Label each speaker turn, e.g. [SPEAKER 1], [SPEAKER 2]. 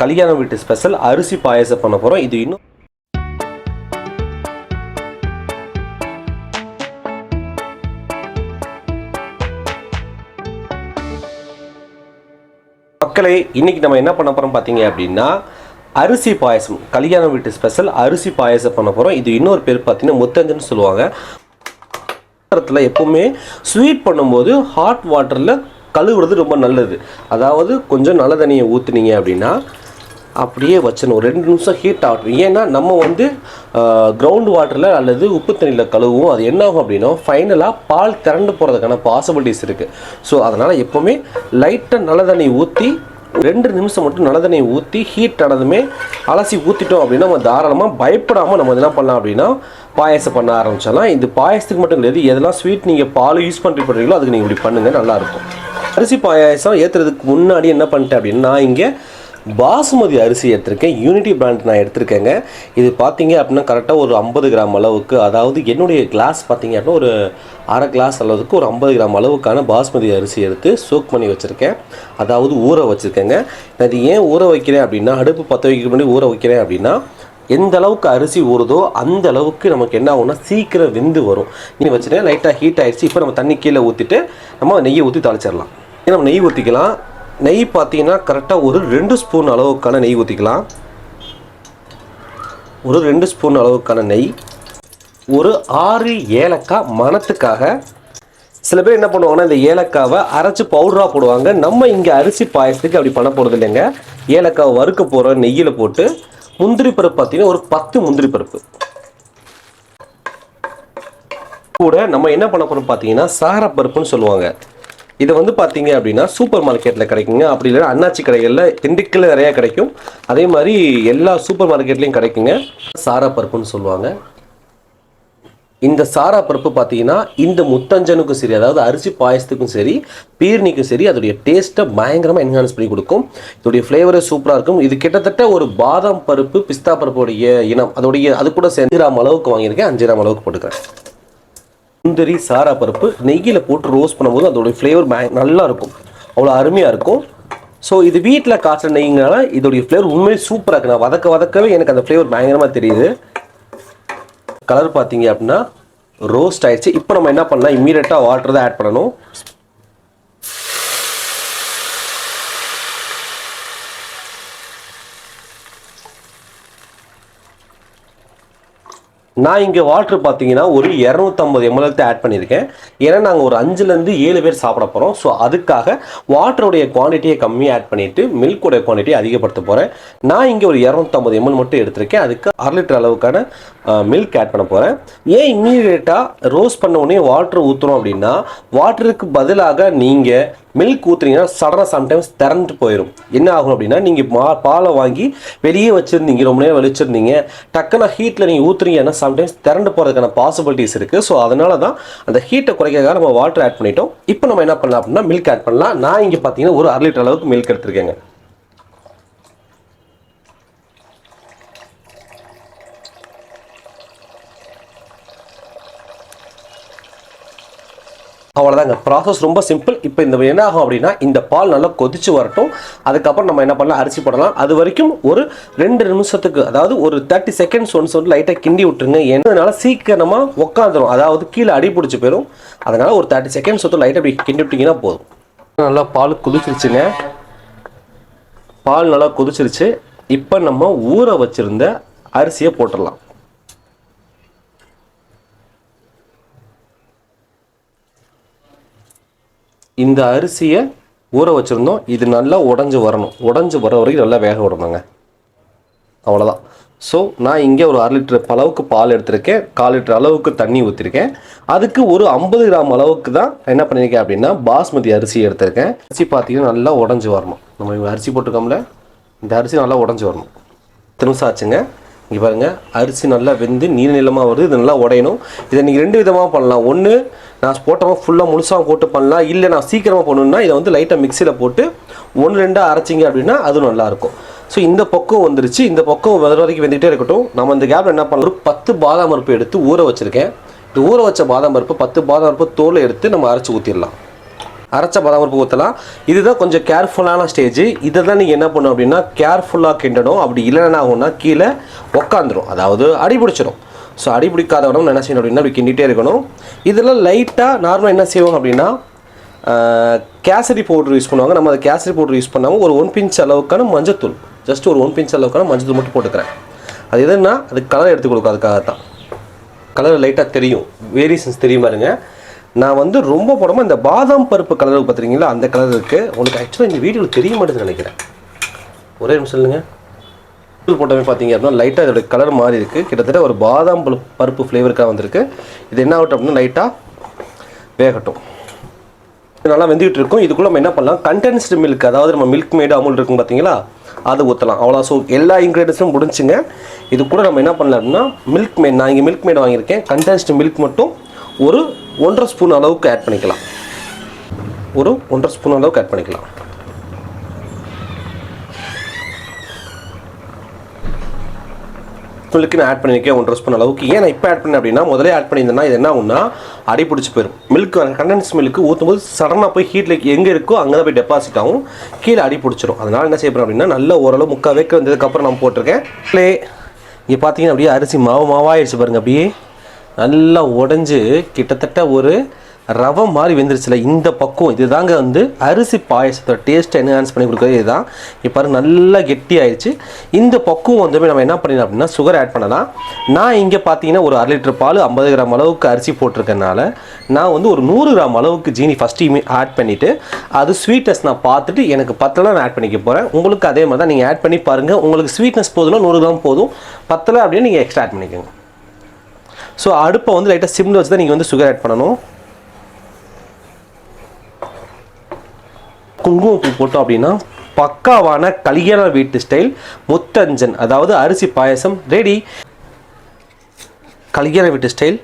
[SPEAKER 1] கல்யாண வீட்டு ஸ்பெஷல் அரிசி பாயாசம் பண்ண போகிறோம். இது இன்னும் மக்களே, இன்னைக்கு நம்ம என்ன பண்ண போகிறோம் பார்த்தீங்க அப்படின்னா அரிசி பாயசம், கல்யாண வீட்டு ஸ்பெஷல் அரிசி பாயசம் பண்ண போகிறோம். இது இன்னொரு பேர் பார்த்தீங்கன்னா முத்தஞ்சன்னு சொல்லுவாங்க. எப்பவுமே ஸ்வீட் பண்ணும்போது ஹாட் வாட்டரில் கழுவுறது ரொம்ப நல்லது. அதாவது கொஞ்சம் நல்ல தண்ணியை ஊற்றுனீங்க அப்படின்னா அப்படியே வச்சணும், 2 நிமிஷம் ஹீட் ஆகட்டும். ஏன்னா நம்ம கிரவுண்ட் வாட்டரில் அல்லது உப்பு தண்ணியில் கழுவுவோம். அது என்ன ஆகும் அப்படின்னா ஃபைனலாக பால் திரண்டு போகிறதுக்கான பாசிபிலிட்டிஸ் இருக்குது. ஸோ அதனால் எப்போவுமே லைட்டாக நல்ல தண்ணி ஊற்றி 2 நிமிஷம் மட்டும் நல்ல தண்ணியை ஊற்றி ஹீட் ஆனதுமே அலசி ஊற்றிட்டோம் அப்படின்னா நம்ம தாராளமாக பயப்படாமல் நம்ம என்ன பண்ணலாம் அப்படின்னா பாயசம் பண்ண ஆரம்பிச்சிடலாம். இது பாயசத்துக்கு மட்டும் கிடையாது, எதெல்லாம் ஸ்வீட் நீங்கள் பால் யூஸ் பண்ணுறீங்களோ அதுக்கு நீங்கள் இப்படி பண்ணுங்கள், நல்லாயிருக்கும். அரிசி பாயாசம் ஏற்றுறதுக்கு முன்னாடி என்ன பண்ணிட்டேன் அப்படின்னா நான் இங்கே பாசுமதி அரிசி எடுத்திருக்கேன். யூனிட்டி பிராண்ட் நான் எடுத்திருக்கேங்க. இது பார்த்தீங்க அப்படின்னா கரெக்டாக ஒரு 50 கிராம் அளவுக்கு, அதாவது என்னுடைய கிளாஸ் பார்த்தீங்க அப்படின்னா ஒரு அரை கிளாஸ் அளவுக்கு ஒரு 50 கிராம் அளவுக்கான பாஸ்மதி அரிசி எடுத்து சோக் பண்ணி வச்சுருக்கேன், அதாவது ஊற வச்சுருக்கேங்க. இது ஏன் ஊற வைக்கிறேன் அப்படின்னா அடுப்பு பற்ற வைக்க முன்னாடி ஊற வைக்கிறேன் அப்படின்னா எந்த அளவுக்கு அரிசி ஊறுதோ அந்த அளவுக்கு நமக்கு என்ன ஆகும்னா சீக்கிரம் வெந்து வரும். இன்னும் வச்சுட்டேன், லைட்டாக ஹீட் ஆகிடுச்சு. இப்போ நம்ம தண்ணி கீழே ஊற்றிட்டு நம்ம நெய்யை ஊற்றி தாளிச்சிடலாம். நம்ம நெய் ஊற்றிக்கலாம். நெய் பார்த்தீங்கன்னா கரெக்டாக ஒரு 2 ஸ்பூன் அளவுக்கான நெய் ஊற்றிக்கலாம். ஒரு 2 ஸ்பூன் அளவுக்கான நெய், ஒரு 6 ஏலக்காய் மணத்துக்காக. சில பேர் என்ன பண்ணுவாங்கன்னா இந்த ஏலக்காவை அரைச்சி பவுடராக போடுவாங்க. நம்ம இங்கே அரிசி பாயசத்துக்கு அப்படி பண்ண போகிறது இல்லைங்க. ஏலக்காவை வறுக்க போகிற நெய்யில் போட்டு முந்திரி பருப்பு பார்த்தீங்கன்னா ஒரு 10 முந்திரி பருப்பு கூட நம்ம என்ன பண்ண போகிறோம் பார்த்தீங்கன்னா சாரப்பருப்புன்னு சொல்லுவாங்க. இதை பார்த்தீங்க அப்படின்னா சூப்பர் மார்க்கெட்டில் கிடைக்குங்க. அப்படி இல்லைன்னா அண்ணாச்சி கடைகளில் திண்டுக்கல்ல நிறையா கிடைக்கும். அதே மாதிரி எல்லா சூப்பர் மார்க்கெட்லேயும் கிடைக்குங்க. சாரப்பருப்புன்னு சொல்லுவாங்க. இந்த சாரப்பருப்பு பார்த்தீங்கன்னா இந்த முத்தஞ்சனுக்கும் சரி, அதாவது அரிசி பாயசத்துக்கும் சரி, பீர்னிக்கும் சரி, அதோடைய டேஸ்ட்டை பயங்கரமாக என்ஹான்ஸ் பண்ணி கொடுக்கும். இதோடைய ஃப்ளேவரே சூப்பராக இருக்கும். இது கிட்டத்தட்ட ஒரு பாதாம் பருப்பு பிஸ்தா பருப்புடைய இனம். அது கூட 5 கிராம் அளவுக்கு வாங்கியிருக்கேன், 5 கிராம் அளவுக்கு போட்டுக்கிறேன். முந்திரி சாரா பருப்பு நெய்யில் போட்டு ரோஸ்ட் பண்ணும்போது அதோடைய ஃப்ளேவர் நல்லா இருக்கும், அவ்வளோ அருமையாக இருக்கும். ஸோ இது வீட்டில் காய்ச்ச நெய்ங்கனால இதோடைய ஃப்ளேவர் உண்மையிலே சூப்பராக இருக்குது. நான் வதக்கவே எனக்கு அந்த ஃப்ளேவர் பயங்கரமாக தெரியுது. கலர் பார்த்தீங்க அப்படின்னா ரோஸ்ட் ஆயிடுச்சு. இப்போ நம்ம என்ன பண்ணலாம், இம்மீடியட்டாக வாட்டர் தான் ஆட் பண்ணணும். நான் இங்கே வாட்ரு பார்த்தீங்கன்னா ஒரு 250 ml ஆட் பண்ணியிருக்கேன். ஏன்னா நாங்கள் ஒரு 5லேருந்து 7 பேர் சாப்பிட போகிறோம். ஸோ அதுக்காக வாட்டருடைய குவான்டிட்டியை கம்மியாக ஆட் பண்ணிவிட்டு மில்கோடைய குவான்டிட்டியை அதிகப்படுத்த போகிறேன். நான் இங்கே ஒரு 250 ml மட்டும் எடுத்திருக்கேன். அதுக்கு 1/2 லிட்டர் அளவுக்கான மில்க் ஆட் பண்ண போகிறேன். ஏன் இம்மீடியட்டாக ரோஸ்ட் பண்ண உடனே வாட்டர் ஊற்றுறோம் அப்படின்னா வாட்டருக்கு பதிலாக நீங்கள் மில்க் ஊற்றுனீங்கன்னா சடனாக சம்டைம்ஸ் திறந்துட்டு போயிடும். என்ன ஆகும் அப்படின்னா நீங்கள் பாலை வாங்கி வெளியே வச்சுருந்தீங்க, ரொம்ப நேரம் வலிச்சிருந்தீங்க, டக்குன்னு ஹீட்டில் நீங்கள் ஊற்றுறீங்கன்னா சம்டைம்ஸ் திரண்டு போகிறதுக்கான பாசிபிலிட்டிஸ் இருக்குது. ஸோ அதனால தான் அந்த ஹீட்டை குறைக்கிறதுக்காக நம்ம வாட்டர் ஆட் பண்ணிட்டோம். இப்போ நம்ம என்ன பண்ணலாம் அப்படின்னா மில்க் ஆட் பண்ணலாம். நான் இங்கே பார்த்தீங்கன்னா ஒரு 1/2 லிட்டர் அளவுக்கு மில்க் எடுத்துருக்கேங்க. அவ்வளோதாங்க, ப்ராசஸ் ரொம்ப சிம்பிள். இப்போ இந்த என்ன ஆகும் அப்படின்னா இந்த பால் நல்லா கொதிச்சு வரட்டும். அதுக்கப்புறம் நம்ம என்ன பண்ணலாம், அரிசி போடலாம். அது வரைக்கும் ஒரு 2 நிமிஷத்துக்கு, அதாவது ஒரு 30 செகண்ட்ஸ் ஒன்ஸ் லைட்டாக கிண்டி விட்டுருங்க. என்னதுனால சீக்கிரமாக உட்காந்துரும், அதாவது கீழே அடி பிடிச்சி போயிடும். அதனால் ஒரு 30 செகண்ட்ஸ் லைட்டாக அப்படி கிண்டி விட்டிங்கன்னா போதும். நல்லா பால் கொதிச்சிருச்சுங்க. பால் நல்லா கொதிச்சிருச்சு. இப்போ நம்ம ஊற வச்சுருந்த அரிசியை போட்டுடலாம். இந்த அரிசியை ஊற வச்சுருந்தோம். இது நல்லா உடஞ்சி வரணும். உடஞ்சி வர வரைக்கும் நல்லா வேக விடணுங்க. அவ்வளோதான். ஸோ நான் இங்கே ஒரு 1/2 லிட்டர் அளவுக்கு பால் எடுத்திருக்கேன், 1/4 லிட்டர் அளவுக்கு தண்ணி ஊற்றிருக்கேன். அதுக்கு ஒரு 50 கிராம் அளவுக்கு தான் என்ன பண்ணியிருக்கேன் அப்படின்னா பாஸ்மதி அரிசி எடுத்திருக்கேன். அரிசி பார்த்தீங்கன்னா நல்லா உடஞ்சி வரணும். நம்ம அரிசி போட்டுக்கோம்ல, இந்த அரிசி நல்லா உடஞ்சி வரணும். 10 நிமிஷம் ஆச்சுங்க. இங்கே பாருங்கள், அரிசி நல்லா வெந்து நீளமாக வருது. இது நல்லா உடையணும். இதை நீங்கள் 2 விதமாக பண்ணலாம். ஒன்று நான் போட்டமாக ஃபுல்லாக முழுசாக போட்டு பண்ணலாம். இல்லை நான் சீக்கிரமாக பண்ணணுன்னா இதை லைட்டாக மிக்சியில் போட்டு 1-2 அரைச்சிங்க அப்படின்னா அதுவும் நல்லாயிருக்கும். ஸோ இந்த பக்கம் வந்துருச்சு. இந்த பக்கம் வர வரைக்கும் வெந்துகிட்டே இருக்கட்டும். நம்ம இந்த கேப்பில் என்ன பண்ணலாம், ஒரு 10 பாதாம் பருப்பு எடுத்து ஊற வச்சுருக்கேன். இந்த ஊற வச்ச பாதாம் பருப்பு 10 பாதாம் பருப்பு தோலை எடுத்து நம்ம அரைச்சி ஊற்றிடலாம். அரைச்ச பாதாம் பருப்பு ஊற்றலாம். இதுதான் கொஞ்சம் கேர்ஃபுல்லான ஸ்டேஜ். இதை தான் நீங்கள் என்ன பண்ணணும் அப்படின்னா கேர்ஃபுல்லாக கிண்டணும். அப்படி இல்லைன்னா ஆகும்னா கீழே உக்காந்துரும், அதாவது அடி பிடிச்சிடும். ஸோ அடி பிடிக்காதவனும் என்ன செய்யணும் அப்படின்னா அப்படி கிண்டிகிட்டே இருக்கணும். இதில் லைட்டாக நார்மலாக என்ன செய்வோம் அப்படின்னா கேசரி பவுட்ரு யூஸ் பண்ணுவாங்க. நம்ம அதை கேசரி பவுட்ரு யூஸ் பண்ணாமல் ஒரு 1 பிஞ்ச் அளவுக்கான மஞ்சத்தூள், ஜஸ்ட் ஒரு 1 பிஞ்ச் அளவுக்கான மஞ்சத்தூள் மட்டும் போட்டுக்கிறேன். அது எதுன்னா அதுக்கு கலர் எடுத்து கொடுக்கும், அதுக்காகத்தான். கலர் லைட்டாக தெரியும், வேரியேஷன்ஸ் தெரியும் பாருங்க. நான் வந்து ரொம்ப போடாமல் இந்த பாதாம் பருப்பு கலருக்கு பார்த்துருக்கீங்களா, அந்த கலர் இருக்குது. உங்களுக்கு ஆக்சுவலாக இந்த வீடியோவில் தெரிய மாட்டேங்குதுன்னு நினைக்கிறேன். ஒரே நிமிஷம் சொல்லுங்கள். போட்டவே பார்த்தீங்க அப்படின்னா லைட்டாக இதோட கலர் மாறி இருக்குது. கிட்டத்தட்ட ஒரு பாதாம் பருப்பு ஃப்ளேவருக்காக வந்திருக்கு. இது என்ன ஆகட்டும் அப்படின்னா லைட்டாக வேகட்டும். நல்லா வெந்துக்கிட்டு இருக்கும். இதுக்குள்ளே நம்ம என்ன பண்ணலாம், கண்டென்ஸ்டு மில்க், அதாவது நம்ம மில்க் மேடு அமுல் இருக்கும் பார்த்தீங்களா, அது ஊற்றலாம். அவ்வளோ. ஸோ எல்லா இன்க்ரீடியன்ஸும் முடிச்சுங்க. இது கூட நம்ம என்ன பண்ணலாம் அப்படின்னா மில்க் மேட், நான் இங்கே மில்க் மேடு வாங்கியிருக்கேன். கண்டென்ஸ்டு மில்க் மட்டும் ஒரு 1.5 ஸ்பூன் அளவுக்கு ஆட் பண்ணிக்கலாம். ஒரு 1.5 ஸ்பூன் அளவுக்கு ஆட் பண்ணிக்கலாம். மில்க்கு நான் ஆட் பண்ணியிருக்கேன் 1.5 ஸ்பூன் அளவுக்கு. ஏன் நான் இப்போ ஆட் பண்ணேன் அப்படின்னா முதலே ஆட் பண்ணியிருந்தேன்னா இது என்ன ஆகும்னா அடி பிடிச்சி போயிடும். மில்க் கண்டென்ஸ் மில்க்கு ஊற்றும்போது சடனாக போய் ஹீட்டில் எங்கே இருக்கோ அங்கே தான் போய் டெபாசிட் ஆகும், கீழே அடி பிடிச்சிடும். அதனால் என்ன செய்யப்படுறோம் அப்படின்னா நல்ல ஓரளவு 3/4 வேக்க வந்ததுக்கப்புறம் நான் போட்டிருக்கேன். இங்கே பார்த்தீங்கன்னா அப்படியே அரிசி மாவாயிடுச்சு பாருங்கள். அப்படியே நல்லா உடஞ்சி கிட்டத்தட்ட ஒரு ரவை மாதிரி வெந்துருச்சுல. இந்த பக்குவம் இது தாங்க வந்து அரிசி பாயசத்தோட டேஸ்ட்டை என்ஹான்ஸ் பண்ணி கொடுக்குறது இதுதான். இப்போ நல்லா கெட்டி ஆயிடுச்சு. இந்த பக்குவம் வந்து நம்ம என்ன பண்ணிடலாம் அப்படின்னா சுகர் ஆட் பண்ணலாம். நான் இங்கே பார்த்தீங்கன்னா ஒரு 1/2 லிட்டர் பால் 50 கிராம் அளவுக்கு அரிசி போட்டிருக்கனால நான் வந்து ஒரு 100 கிராம் அளவுக்கு ஜீனி ஃபஸ்ட்டு ஆட் பண்ணிவிட்டு அது ஸ்வீட்னஸ் நான் பார்த்துட்டு எனக்கு பத்தலை நான் ஆட் பண்ணிக்க போகிறேன். உங்களுக்கு அதே மாதிரி தான் நீங்கள் ஆட் பண்ணி பாருங்கள். உங்களுக்கு ஸ்வீட்னஸ் போதுன்னா 100 கிராம் போதும், பத்தலை அப்படின்னு நீங்கள் எக்ஸ்ட்ரா ஆட் பண்ணிக்கோங்க. ஸோ அடுப்பை வந்து லைட்டாக சிம்மில் வச்சு தான் நீங்கள் வந்து சுகர் ஆட் பண்ணணும். குங்குமப்பூ போட்டோம் அப்படின்னா பக்காவான கல்யாண வீட்டு ஸ்டைல் முத்தஞ்சன், அதாவது அரிசி பாயசம் ரெடி. கல்யாண வீட்டு ஸ்டைல்